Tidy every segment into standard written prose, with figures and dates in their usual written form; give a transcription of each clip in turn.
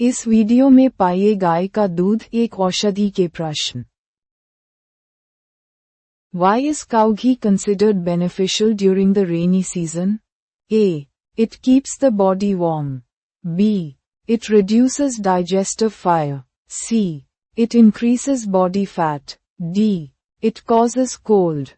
इस वीडियो में पाइए गाय का दूध एक औषधि के प्रश्न। Why is cow ghee considered beneficial during the rainy season? A. It keeps the body warm. B. It reduces digestive fire. C. It increases body fat. D. It causes cold.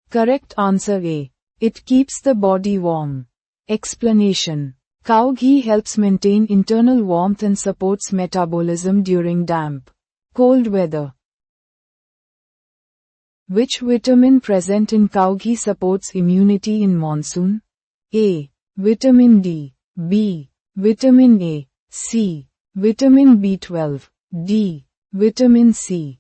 Correct answer A. It keeps the body warm. Explanation. Cow ghee helps maintain internal warmth and supports metabolism during damp, cold weather. Which vitamin present in cow ghee supports immunity in monsoon? A. Vitamin D. B. Vitamin A. C. Vitamin B12. D. Vitamin C.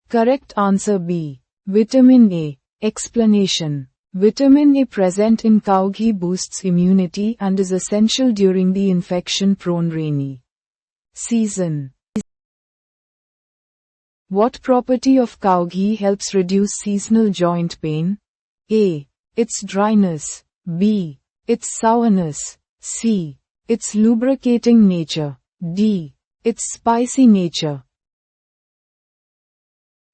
Correct answer B. Vitamin A. Explanation. Vitamin A present in cow ghee boosts immunity and is essential during the infection-prone rainy season. What property of cow ghee helps reduce seasonal joint pain? A. Its dryness. B. Its sourness. C. Its lubricating nature. D. Its spicy nature.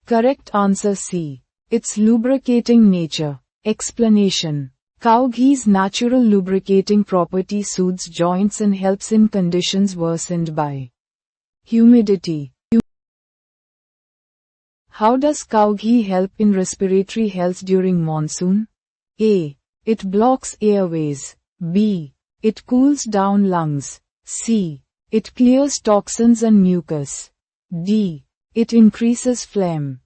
Correct answer C. Its lubricating nature. Explanation. Cow ghee's natural lubricating property soothes joints and helps in conditions worsened by humidity. How does cow ghee help in respiratory health during monsoon? A. It blocks airways. B. It cools down lungs. C. It clears toxins and mucus. D. It increases phlegm.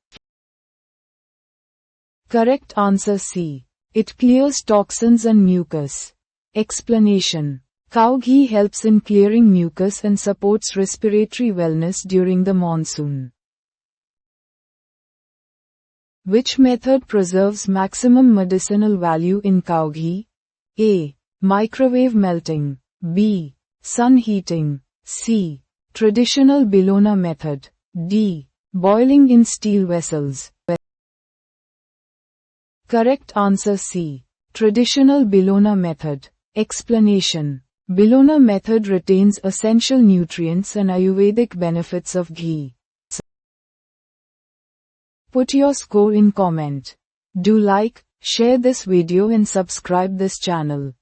Correct answer C. It clears toxins and mucus. Explanation. Cow ghee helps in clearing mucus and supports respiratory wellness during the monsoon. Which method preserves maximum medicinal value in cow ghee? A. Microwave melting. B. Sun heating. C. Traditional Bologna method. D. Boiling in steel vessels. Correct answer C. Traditional Bologna method. Explanation. Bologna method retains essential nutrients and Ayurvedic benefits of ghee. Put your score in comment. Do like, share this video and subscribe this channel.